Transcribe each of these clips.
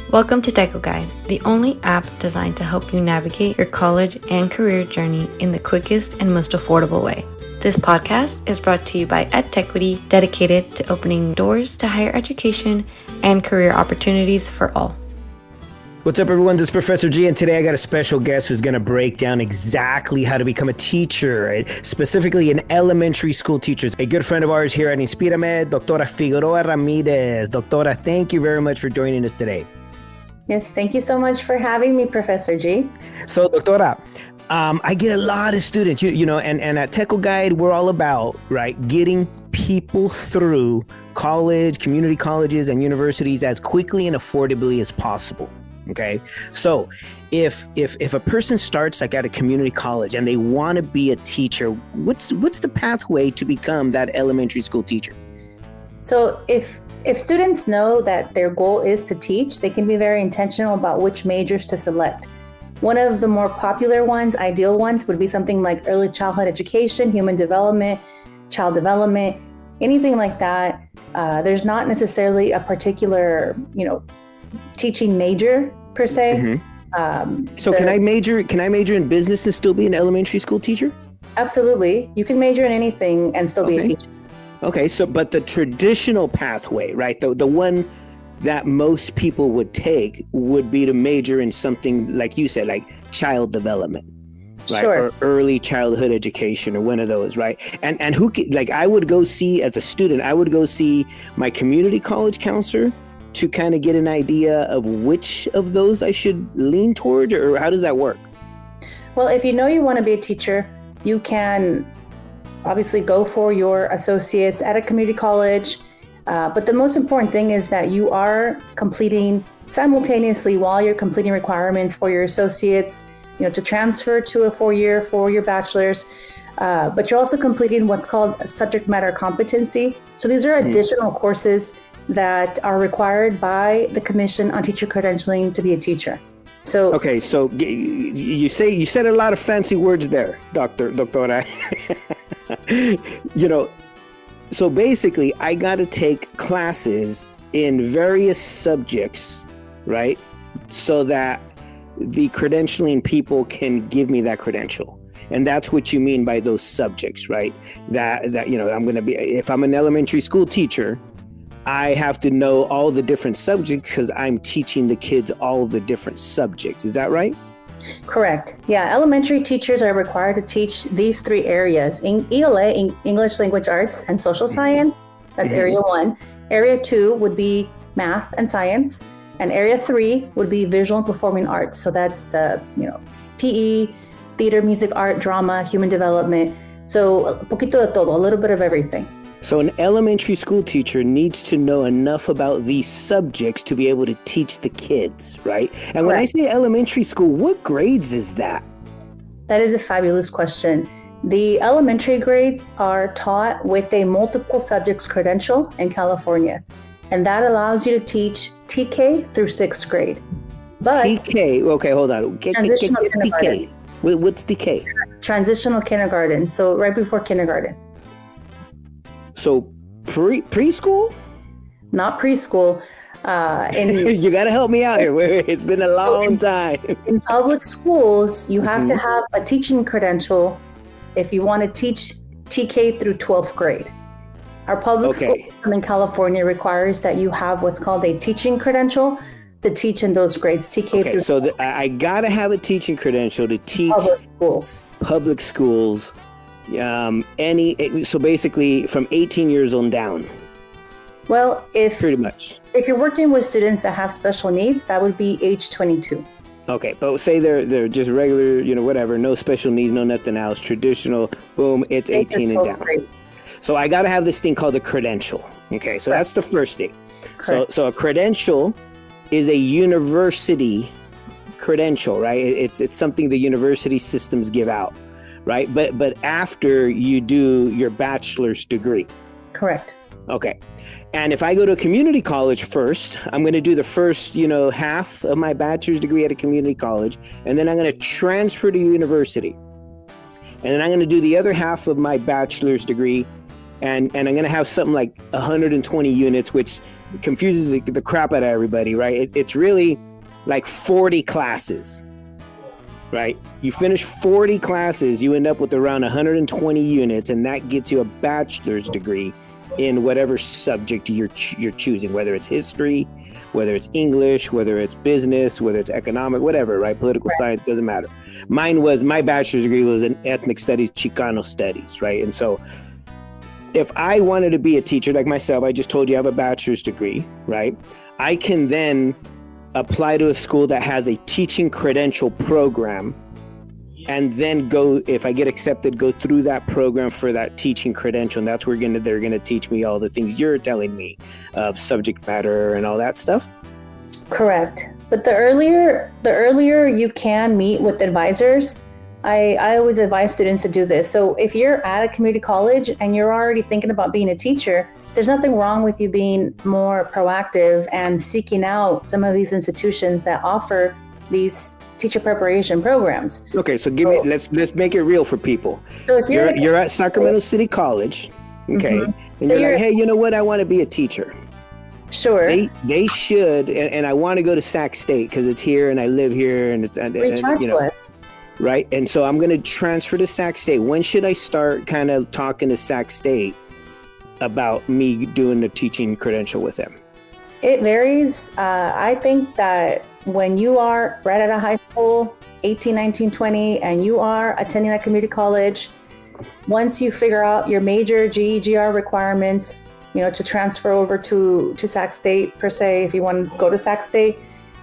Welcome to Deco Guide, the only app designed to help you navigate your college and career journey in the quickest and most affordable way. This podcast is brought to you by EdTechity, dedicated to opening doors to higher education and career opportunities for all. What's up, everyone? This is Professor G, and today I got a special guest who's going to break down exactly how to become a teacher, right? Specifically an elementary school teacher. A good friend of ours here at Inspírame, Doctora Figueroa Ramírez. Doctora, thank you very much for joining us today. Yes, thank you so much for having me, Professor G. So, Doctora, I get a lot of students, and at Teco Guide, we're all about, right, getting people through college, community colleges, and universities as quickly and affordably as possible. Okay, so if a person starts like at a community college and they want to be a teacher, what's the pathway to become that elementary school teacher? So if students know that their goal is to teach, they can be very intentional about which majors to select. One of the more popular ones, ideal ones, would be something like early childhood education, human development, child development, anything like that. There's not necessarily a particular, teaching major per se. Mm-hmm. Can I major in business and still be an elementary school teacher? Absolutely. You can major in anything and still be a teacher. Okay, but the traditional pathway, right? The one that most people would take would be to major in something like you said, like child development, right? Sure. Or early childhood education, or one of those, right? And I would go see, as a student, I would go see my community college counselor to kind of get an idea of which of those I should lean toward, or how does that work? Well, if you know you want to be a teacher, you can obviously go for your associates at a community college. But the most important thing is that you are completing simultaneously, while you're completing requirements for your associates, to transfer to a 4-year for your bachelor's. But you're also completing what's called a subject matter competency. So these are additional courses that are required by the Commission on Teacher Credentialing to be a teacher. So you said a lot of fancy words there, Doctora. So basically I got to take classes in various subjects, right? So that the credentialing people can give me that credential. And that's what you mean by those subjects, right? That I'm going to be, if I'm an elementary school teacher, I have to know all the different subjects because I'm teaching the kids all the different subjects. Is that right? Correct. Yeah, elementary teachers are required to teach these 3 areas: ELA, English Language Arts and Social Science. That's Area 1. Area 2 would be Math and Science. And Area 3 would be Visual and Performing Arts. So that's the, PE, theater, music, art, drama, human development. So a poquito de todo, a little bit of everything. So an elementary school teacher needs to know enough about these subjects to be able to teach the kids, right? And when I say elementary school, what grades is that? That is a fabulous question. The elementary grades are taught with a multiple subjects credential in California, and that allows you to teach TK through 6th grade. But TK, okay, hold on. Transitional kindergarten. What's TK? Transitional kindergarten, so right before kindergarten. So preschool? Not preschool. You got to help me out here. It's been a long time. In public schools, you have to have a teaching credential if you want to teach TK through 12th grade. Our public school system in California requires that you have what's called a teaching credential to teach in those grades, TK through 12th. So I got to have a teaching credential to teach public schools. So basically from 18 years on down. Well, pretty much. If you're working with students that have special needs, that would be age 22. Okay, but say they're just regular, whatever, no special needs, no nothing else, traditional, boom, it's 18 and down. Grade. So I got to have this thing called a credential. Okay, so that's the first thing. So a credential is a university credential, right? It's something the university systems give out. Right. But after you do your bachelor's degree. Correct. OK. And if I go to a community college first, I'm going to do the first, half of my bachelor's degree at a community college. And then I'm going to transfer to university. And then I'm going to do the other half of my bachelor's degree and I'm going to have something like 120 units, which confuses the crap out of everybody, right? It's really like 40 classes, right? You finish 40 classes, you end up with around 120 units, and that gets you a bachelor's degree in whatever subject you're choosing, whether it's history, whether it's English, whether it's business, whether it's economic, whatever, right? Political science, doesn't matter. My bachelor's degree was in ethnic studies, Chicano studies, right? And so if I wanted to be a teacher like myself, I just told you I have a bachelor's degree, right? I can then apply to a school that has a teaching credential program, and then go, if I get accepted, go through that program for that teaching credential. And that's where they're gonna teach me all the things you're telling me of subject matter and all that stuff. Correct. But the earlier you can meet with advisors, I always advise students to do this. So if you're at a community college and you're already thinking about being a teacher, there's nothing wrong with you being more proactive and seeking out some of these institutions that offer these teacher preparation programs. Okay, so let's make it real for people. So if you're at Sacramento City College, okay, and you're like, hey, you know what? I want to be a teacher. Sure. They should, and I want to go to Sac State because it's here and I live here, and reach out to us. Right, and so I'm going to transfer to Sac State. When should I start kind of talking to Sac State about me doing the teaching credential with them? It varies. I think that when you are right out of high school, 18, 19, 20, and you are attending a community college, once you figure out your major GR requirements, to transfer over to Sac State per se, if you want to go to Sac State,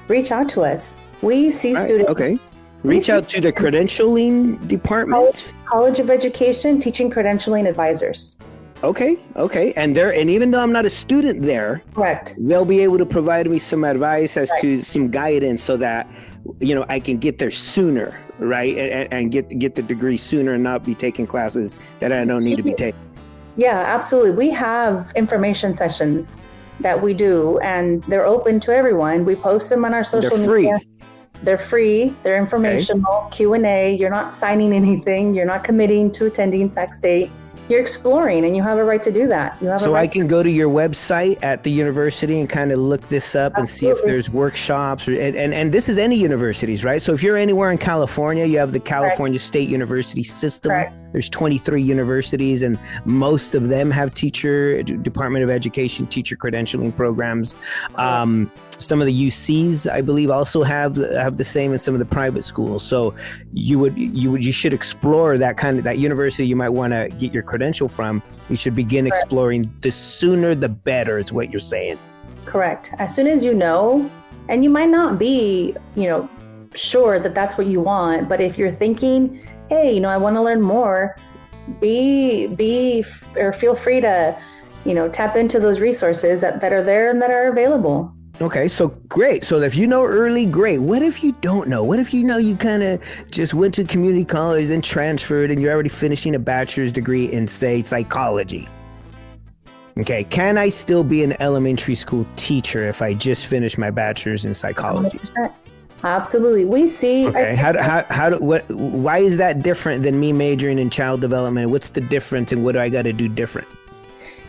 reach out to us. We see students. Okay. Reach out to the credentialing department. College of Education, teaching credentialing advisors. Okay. And even though I'm not a student there, correct, they'll be able to provide me some advice as to some guidance so that, I can get there sooner, right? And get the degree sooner and not be taking classes that I don't need to be taking. Yeah, absolutely. We have information sessions that we do, and they're open to everyone. We post them on our social media. They're free. They're informational. Q&A. You're not signing anything. You're not committing to attending Sac State. You're exploring, and you have a right to do that. I can go to your website at the university and kind of look this up and see if there's workshops, and this is any universities, right? So if you're anywhere in California, you have the California State University system. Correct. There's 23 universities, and most of them have Department of Education teacher credentialing programs. Some of the UCs, I believe, also have the same in some of the private schools. So you should explore that university you might want to get your credential from. You should begin exploring. The sooner the better is what you're saying. Correct. As soon as you know, and you might not be, sure that that's what you want, but if you're thinking, hey, I want to learn more, feel free to, tap into those resources that are there and that are available. Okay, so great. So if you know early, great. What if you don't know? What if you kind of just went to community college and transferred and you're already finishing a bachelor's degree in, say, psychology? Okay, can I still be an elementary school teacher if I just finished my bachelor's in psychology? 100%. Absolutely. We see. Okay, why is that different than me majoring in child development? What's the difference and what do I got to do different?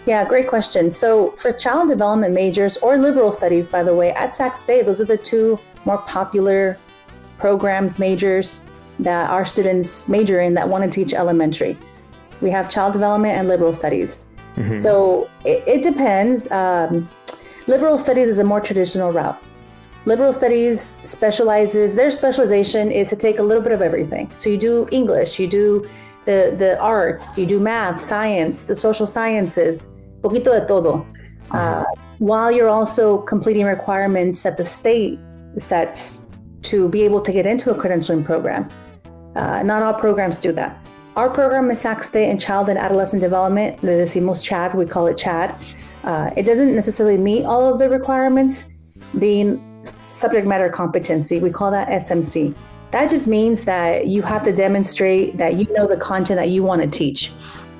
Yeah, great question. So for child development majors or liberal studies, by the way, at Sac State, those are the two more popular programs, majors that our students major in that want to teach elementary. We have child development and liberal studies. Mm-hmm. So it depends. Liberal studies is a more traditional route. Liberal studies their specialization is to take a little bit of everything. So you do English, you do the arts, you do math, science, the social sciences, poquito de todo, while you're also completing requirements that the state sets to be able to get into a credentialing program. Not all programs do that. Our program is Sac State in Child and Adolescent Development, le decimos CHAD, we call it CHAD. It doesn't necessarily meet all of the requirements, being subject matter competency, we call that SMC. That just means that you have to demonstrate that you know the content that you want to teach.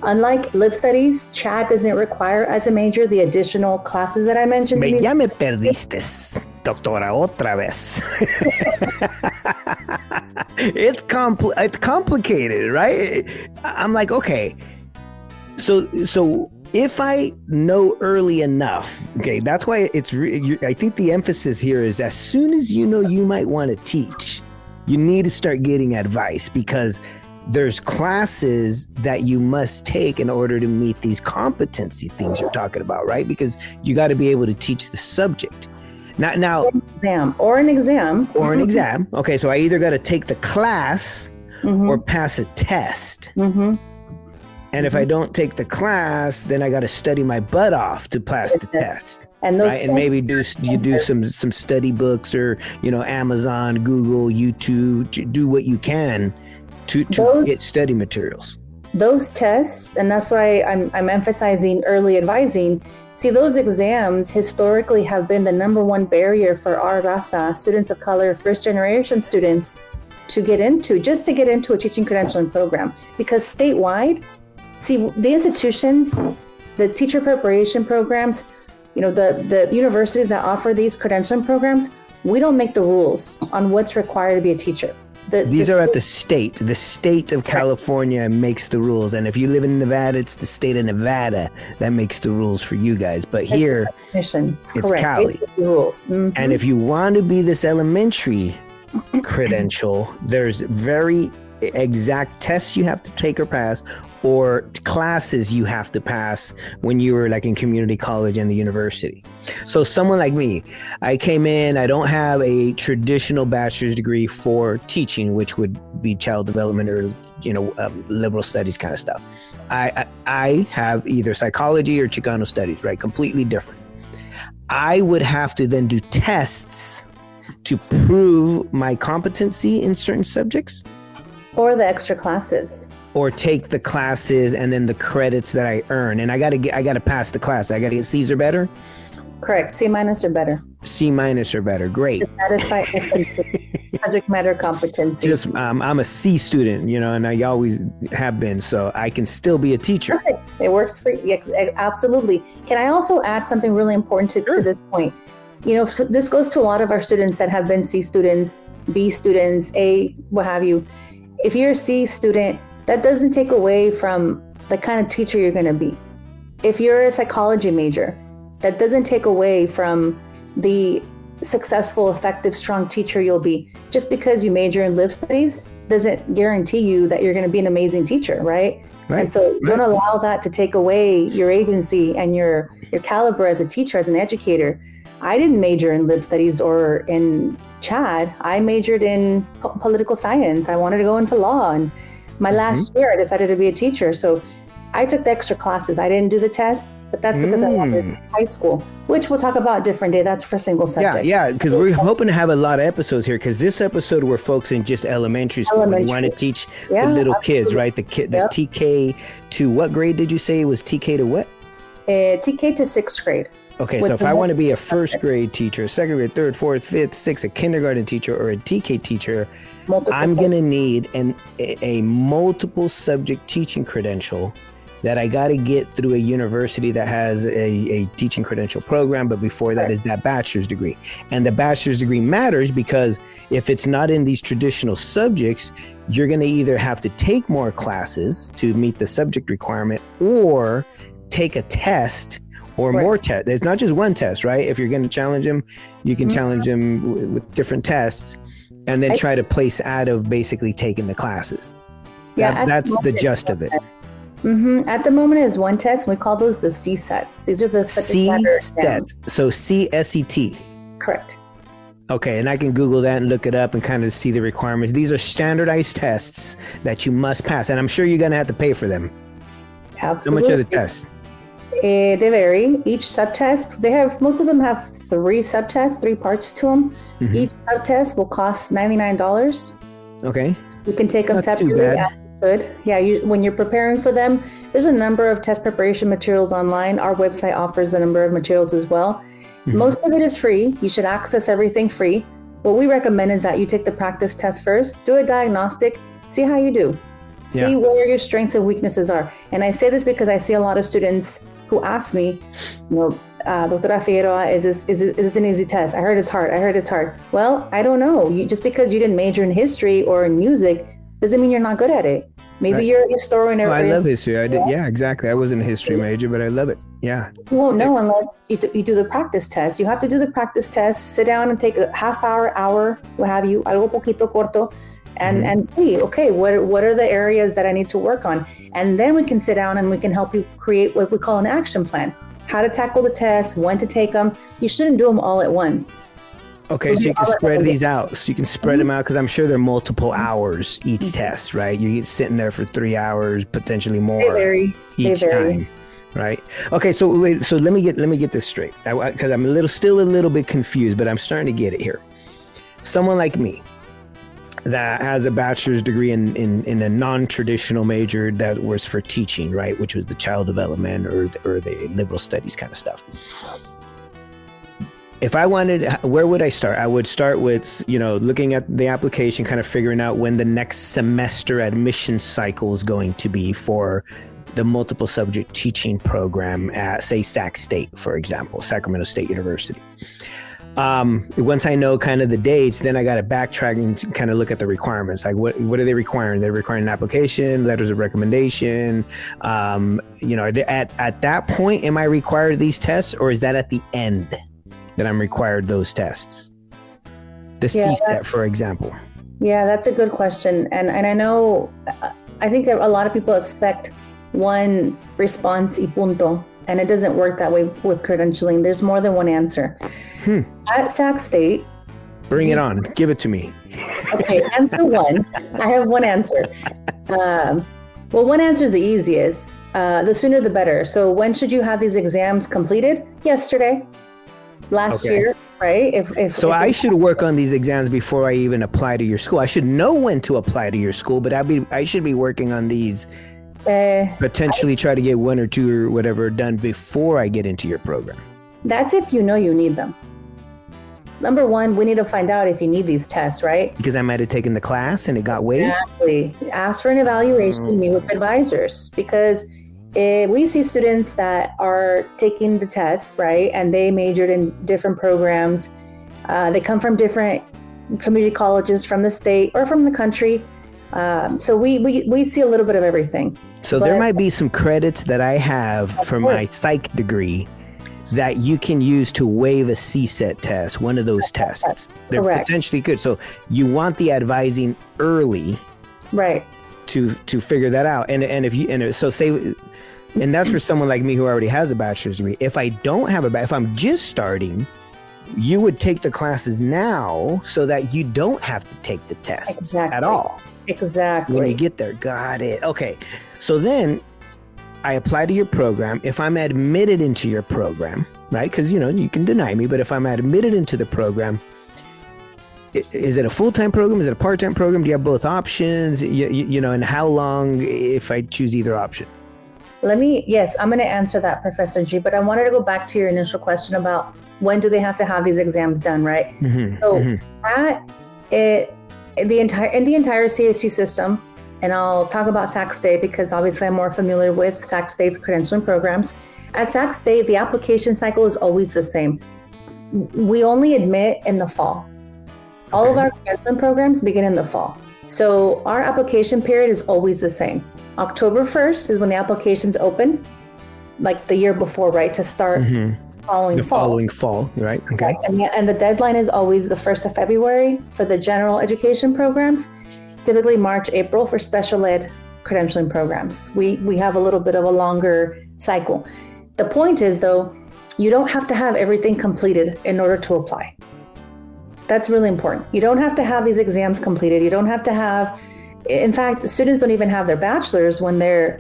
Unlike lib studies, CHAD doesn't require as a major the additional classes that I mentioned. Ya me perdiste, doctora, otra vez. It's complicated, right? I'm like, okay. So if I know early enough, okay, that's why I think the emphasis here is as soon as you know you might want to teach, you need to start getting advice, because there's classes that you must take in order to meet these competency things you're talking about, right? Because you got to be able to teach the subject. Now, an exam. Okay, so I either got to take the class or pass a test. And if I don't take the class, then I got to study my butt off to pass the test. And those right? And maybe do some study books, or Amazon, Google, YouTube, do what you can to get study materials. Those tests, and that's why I'm emphasizing early advising. See, those exams historically have been the number one barrier for our raza, students of color, first generation students, to get into a teaching credentialing program. Because statewide, see, the institutions, the teacher preparation programs, the universities that offer these credentialing programs, we don't make the rules on what's required to be a teacher. These are at the state. The state of California makes the rules. And if you live in Nevada, it's the state of Nevada that makes the rules for you guys. But here, it's Cali. Rules. And if you want to be this elementary credential, there's very exact tests you have to take or pass, or classes you have to pass when you were like in community college and the university. So someone like me, I came in, I don't have a traditional bachelor's degree for teaching, which would be child development or liberal studies kind of stuff. I have either psychology or Chicano studies, right? Completely different. I would have to then do tests to prove my competency in certain subjects. Or the extra classes. Or take the classes and then the credits that I earn. And I gotta pass the class. I gotta get C's or better? Correct. C- or better. C- or better. Great. To satisfy subject matter competency. I'm a C student, and I always have been, so I can still be a teacher. Perfect. It works for you. Absolutely. Can I also add something really important to this point? So this goes to a lot of our students that have been C students, B students, A, what have you. If you're a C student, that doesn't take away from the kind of teacher you're going to be. If you're a psychology major, that doesn't take away from the successful, effective, strong teacher you'll be. Just because you major in lib studies doesn't guarantee you that you're going to be an amazing teacher, right? And so don't allow that to take away your agency and your caliber as a teacher, as an educator. I didn't major in lib studies or in CHAD. I majored in political science. I wanted to go into law. And my last year, I decided to be a teacher. So I took the extra classes. I didn't do the tests, but that's because I wanted high school, which we'll talk about a different day. That's for single subject. Yeah, because we're hoping to have a lot of episodes here, because this episode we're focusing just elementary school. We want to teach the little kids, right? The TK to what grade did you say it was? TK to what? TK to 6th grade. Okay, so if I want to be a first grade teacher, second grade, third, fourth, fifth, sixth, a kindergarten teacher or a TK teacher, I'm going to need a multiple subject teaching credential that I got to get through a university that has a teaching credential program. But before that is that bachelor's degree. And the bachelor's degree matters because if it's not in these traditional subjects, you're going to either have to take more classes to meet the subject requirement or take a test or more tests. There's not just one test, right? If you're going to challenge them, you can challenge them with different tests and then try to place out of basically taking the classes. That's the gist of it. At the moment is one test. We call those the C sets. These are the C sets. So CSET. Correct. Okay, and I can Google that and look it up and kind of see the requirements. These are standardized tests that you must pass, and I'm sure you're going to have to pay for them. Absolutely. How much are the tests? They vary. Each subtest, most of them have 3 subtests, 3 parts to them. Each subtest will cost $99. Okay. You can take them separately. Good. Yeah, when you're preparing for them, there's a number of test preparation materials online. Our website offers a number of materials as well. Most of it is free. You should access everything free. What we recommend is that you take the practice test first, do a diagnostic, see how you do. See where your strengths and weaknesses are. And I say this because I see a lot of students who ask me, Doctora Figueroa, is this an easy test? I heard it's hard. Well, I don't know. Just because you didn't major in history or in music doesn't mean you're not good at it. Maybe Right. you're a historian. I love history. I did. Yeah, exactly. I wasn't a history major, but I love it. Yeah. You won't know unless you do the practice test. You have to do the practice test, sit down and take a half hour, what have you, algo poquito corto, and see, okay, what are the areas that I need to work on? And then we can sit down and we can help you create what we call an action plan. How to tackle the tests, when to take them. You shouldn't do them all at once. Okay, so you can spread these out. So you can spread them out because I'm sure they're multiple hours each test, right? You're sitting there for 3 hours, potentially more each time, right? Okay, so let me get this straight because I'm still a little bit confused, but I'm starting to get it here. Someone like me that has a bachelor's degree in a non-traditional major that was for teaching, right, which was the child development or the liberal studies kind of stuff. If I wanted, where would I start? I would start with, looking at the application, kind of figuring out when the next semester admission cycle is going to be for the multiple subject teaching program at, say, Sac State, for example, Sacramento State University. Once I know kind of the dates, then I got to backtrack and kind of look at the requirements. Like what are they requiring? They're requiring an application, letters of recommendation. At that point, am I required these tests, or is that at the end that I'm required those tests? The CSET, for example. Yeah, that's a good question. And I know, I think a lot of people expect one response y punto, and it doesn't work that way with credentialing. There's more than one answer. At Sac State. Bring it on. Give it to me. Okay, answer one. I have one answer. One answer is the easiest. The sooner the better. So when should you have these exams completed? Yesterday. Last year, right? I should work on these exams before I even apply to your school. I should know when to apply to your school, but I should be working on these, potentially try to get 1 or 2 or whatever done before I get into your program. That's if you know you need them. Number one, we need to find out if you need these tests, right? Because I might have taken the class and it got waived. Exactly. Ask for an evaluation, meet with advisors, because we see students that are taking the tests, right? And they majored in different programs. They come from different community colleges from the state or from the country. So we see a little bit of everything. So there might be some credits that I have for my psych degree that you can use to waive a CSET test, one of those tests. They're potentially good. So you want the advising early, right? To figure that out. And that's for someone like me who already has a bachelor's degree. If I don't have if I'm just starting, you would take the classes now so that you don't have to take the tests at all. Exactly. When you get there. Got it. Okay. So then I apply to your program. If I'm admitted into your program, right? Because, you can deny me, but if I'm admitted into the program, is it a full-time program? Is it a part-time program? Do you have both options? And how long if I choose either option? Yes, I'm going to answer that, Professor G, but I wanted to go back to your initial question about when do they have to have these exams done, right? In the entire CSU system, and I'll talk about Sac State because obviously I'm more familiar with Sac State's credentialing programs. At Sac State, the application cycle is always the same. We only admit in the fall. All of our credentialing programs begin in the fall. So our application period is always the same. October 1st is when the applications open, like the year before, right? To start following fall, right? Okay. Right. And the deadline is always the 1st of February for the general education programs, typically March, April for special ed credentialing programs. We have a little bit of a longer cycle. The point is, though, you don't have to have everything completed in order to apply. That's really important. You don't have to have these exams completed. You don't have to have, in fact, students don't even have their bachelor's when they're,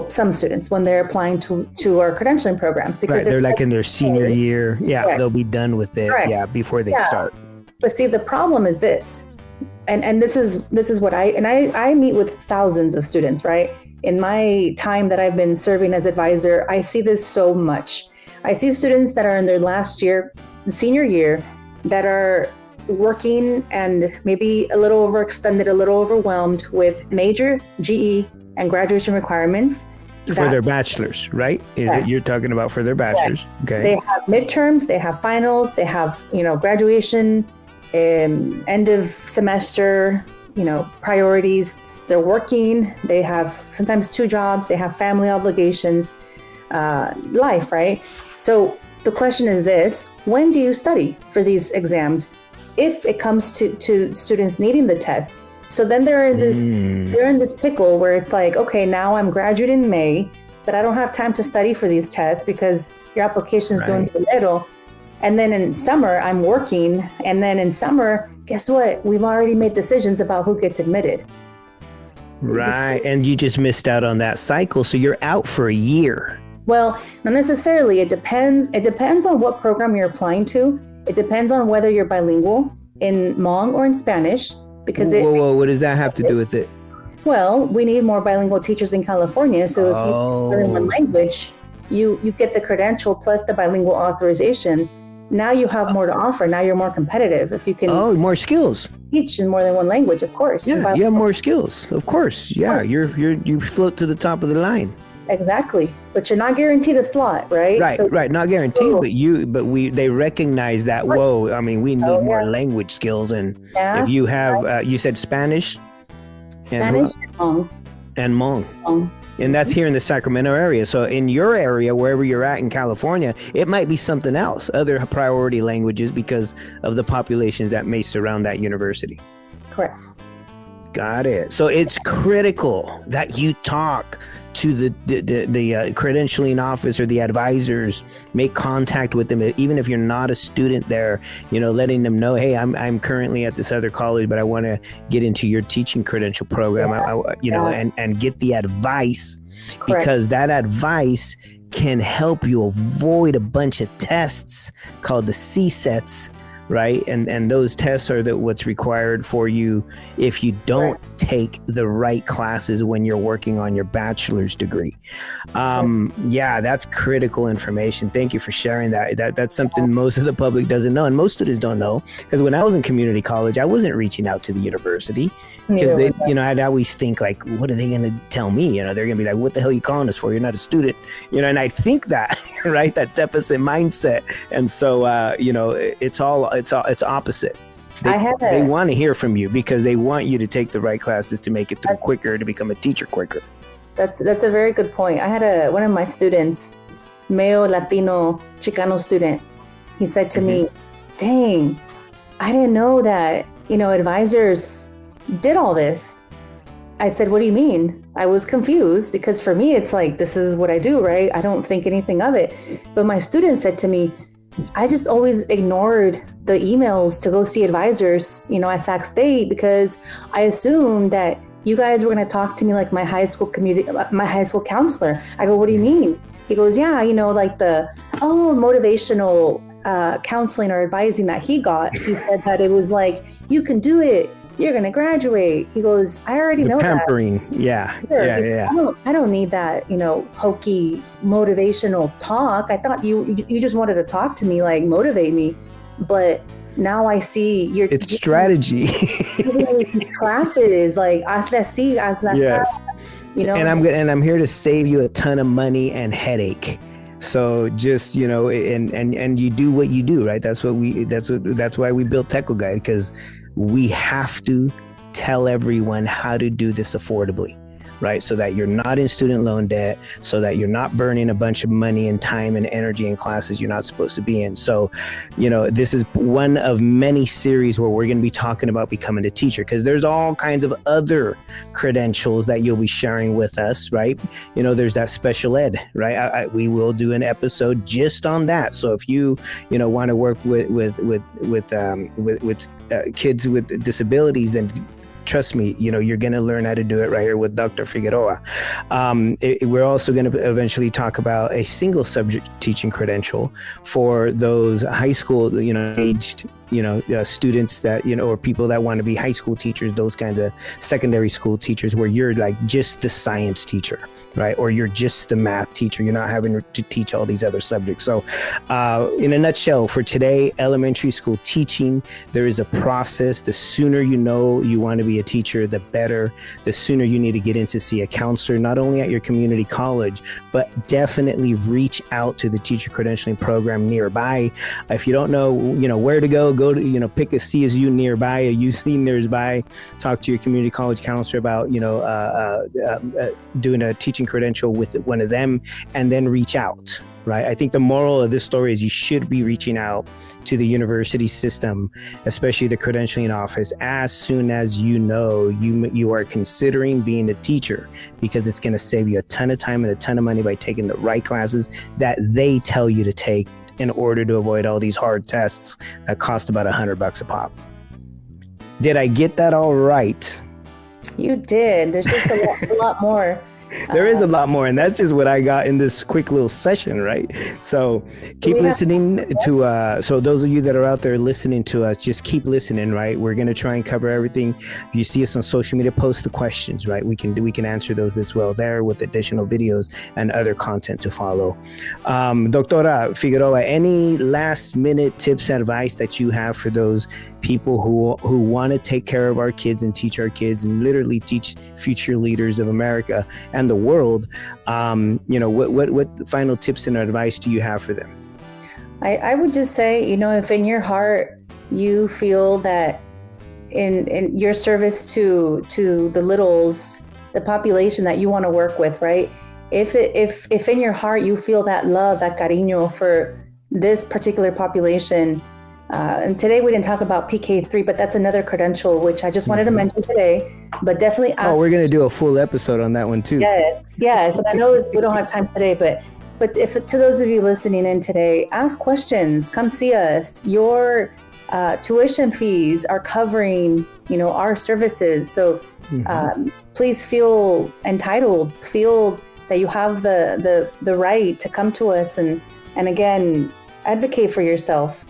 some students, when they're applying to our credentialing programs. Because they're like in their senior year. Yeah, they'll be done with it before they start. But see, the problem is this, and this is what I meet with thousands of students, right? In my time that I've been serving as advisor, I see this so much. I see students that are in their last year, senior year, that are working and maybe a little overextended, a little overwhelmed with major, GE, and graduation requirements. For their bachelor's, right? You're talking about for their bachelor's. Okay. They have midterms, they have finals, they have, graduation, end of semester, priorities. they're working, they have sometimes 2 jobs, they have family obligations, life, right? So the question is this: when do you study for these exams? If it comes to students needing the test, so then they're in this pickle where it's like, okay, now I'm graduating in May, but I don't have time to study for these tests because your application is doing febrero. And then in summer, I'm working. And then in summer, guess what? We've already made decisions about who gets admitted. Right. And you just missed out on that cycle. So you're out for a year. Well, not necessarily. It depends. It depends on what program you're applying to. It depends on whether you're bilingual in Hmong or in Spanish. Because whoa, what does that have to do with it? Well, we need more bilingual teachers in California. So if you speak more than one language, you get the credential plus the bilingual authorization. Now you have more to offer. Now you're more competitive. If you can more skills. Teach in more than one language, of course. Yeah, you have more skills. Of course. Yeah, you float to the top of the line. Exactly. But you're not guaranteed a slot, right? Right. Not guaranteed, but they recognize that, whoa, I mean, we need more language skills. And if you have, you said Spanish and Hmong. And Hmong. And that's here in the Sacramento area. So in your area, wherever you're at in California, it might be something else, other priority languages because of the populations that may surround that university. Correct. Got it. So it's critical that you talk to the credentialing office or the advisors, make contact with them, even if you're not a student there, letting them know, hey, I'm currently at this other college, but I want to get into your teaching credential program, and get the advice. Correct. Because that advice can help you avoid a bunch of tests called the C-sets, right? And those tests are what's required for you if you don't take the right classes when you're working on your bachelor's degree. Yeah, that's critical information. Thank you for sharing that. That's something most of the public doesn't know, and most students don't know. Because when I was in community college, I wasn't reaching out to the university. Because I'd always think like, what are they going to tell me? They're going to be like, what the hell are you calling us for? You're not a student, and I think that, right? That deficit mindset. And so, it's opposite. They want to hear from you because they want you to take the right classes to make it through quicker, to become a teacher quicker. That's a very good point. I had one of my students, male Latino Chicano student. He said to me, dang, I didn't know that, advisors did all this. I said, what do you mean? I was confused because for me, it's like, this is what I do, right? I don't think anything of it. But my student said to me, I just always ignored the emails to go see advisors, at Sac State because I assumed that you guys were going to talk to me like my high school counselor. I go, what do you mean? He goes, yeah, like the motivational counseling or advising that he got. He said that it was like, you can do it. You're going to graduate. He goes, I already know pampering. that. Yeah. Sure, Yeah. I don't need that, hokey motivational talk. I thought you just wanted to talk to me, like motivate me. But now I see it's strategy. These classes, like, hazle así, hazle yes. And I'm here to save you a ton of money and headache. So just, and you do what you do, right? That's why we built Techo Guide, because we have to tell everyone how to do this affordably, right? So that you're not in student loan debt, so that you're not burning a bunch of money and time and energy in classes you're not supposed to be in. So, this is one of many series where we're going to be talking about becoming a teacher, because there's all kinds of other credentials that you'll be sharing with us, right? There's that special ed, right? We will do an episode just on that. So if you, want to work with kids with disabilities, then trust me, you're going to learn how to do it right here with Dr. Figueroa. We're also going to eventually talk about a single subject teaching credential for those high school, aged, students that, or people that want to be high school teachers, those kinds of secondary school teachers where you're like just the science teacher, right? Or you're just the math teacher. You're not having to teach all these other subjects. So in a nutshell, for today, elementary school teaching, there is a process. The sooner you want to be a teacher, the better. The sooner you need to get in to see a counselor, not only at your community college, but definitely reach out to the teacher credentialing program nearby. If you don't know, where to go go to, pick a CSU nearby, a UC nearby, talk to your community college counselor about, doing a teaching credential with one of them, and then reach out, right? I think the moral of this story is you should be reaching out to the university system, especially the credentialing office, as soon as you are considering being a teacher, because it's going to save you a ton of time and a ton of money by taking the right classes that they tell you to take in order to avoid all these hard tests that cost about $100 a pop. Did I get that all right? You did. There's just a lot more. There is a lot more, and that's just what I got in this quick little session, right? So keep listening to, so those of you that are out there listening to us, just keep listening, right? We're going to try and cover everything. If you see us on social media, post the questions, right? We can answer those as well there with additional videos and other content to follow. Doctora Figueroa, any last minute tips and advice that you have for those people who want to take care of our kids and teach our kids and literally teach future leaders of America and the world? What final tips and advice do you have for them? I would just say, if in your heart you feel that in your service to the littles, the population that you want to work with, right? If in your heart you feel that love, that cariño for this particular population. And today we didn't talk about PK3, but that's another credential, which I just wanted to mention today, but definitely ask. Oh, we're going to do a full episode on that one too. Yes. And I know we don't have time today, but if to those of you listening in today, ask questions, come see us. Your tuition fees are covering, our services. So please feel entitled, feel that you have the right to come to us and again, advocate for yourself.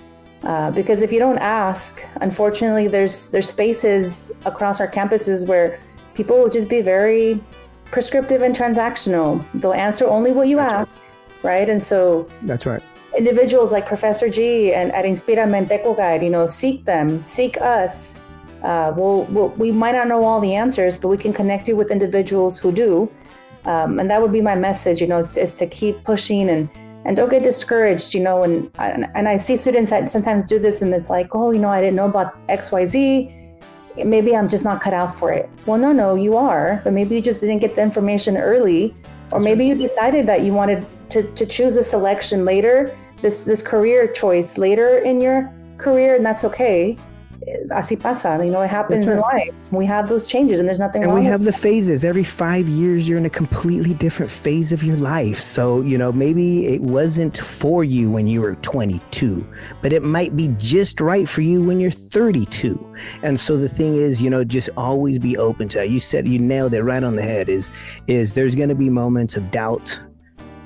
Because if you don't ask, unfortunately, there's spaces across our campuses where people will just be very prescriptive and transactional. They'll answer only what you ask, right? And so that's right. Individuals like Professor G and at Inspírame Teco Guide, seek them, seek us. We might not know all the answers, but we can connect you with individuals who do. And that would be my message, is to keep pushing and don't get discouraged, and I see students that sometimes do this and it's like, oh, I didn't know about XYZ. Maybe I'm just not cut out for it. Well, no, you are, but maybe you just didn't get the information early, or maybe you decided that you wanted to choose a selection later, this career choice later in your career, and that's okay. Así pasa, it happens in life. We have those changes and there's nothing wrong. And we have the phases. Every 5 years, you're in a completely different phase of your life. So, maybe it wasn't for you when you were 22, but it might be just right for you when you're 32. And so the thing is, just always be open to that. You nailed it right on the head is there's going to be moments of doubt.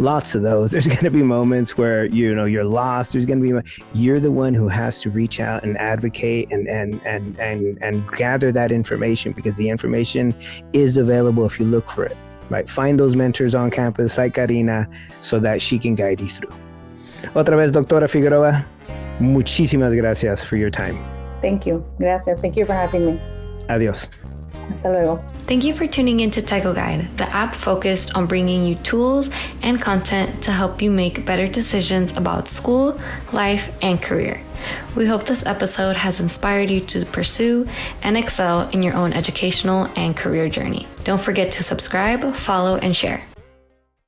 Lots of those. There's going to be moments where, you're lost. There's going to be, you're the one who has to reach out and advocate and gather that information, because the information is available if you look for it, right? Find those mentors on campus like Karina so that she can guide you through. Otra vez, Doctora Figueroa, muchísimas gracias for your time. Thank you. Gracias. Thank you for having me. Adiós. Hasta luego. Thank you for tuning into Teco Guide, the app focused on bringing you tools and content to help you make better decisions about school, life, and career. We hope this episode has inspired you to pursue and excel in your own educational and career journey. Don't forget to subscribe, follow, and share.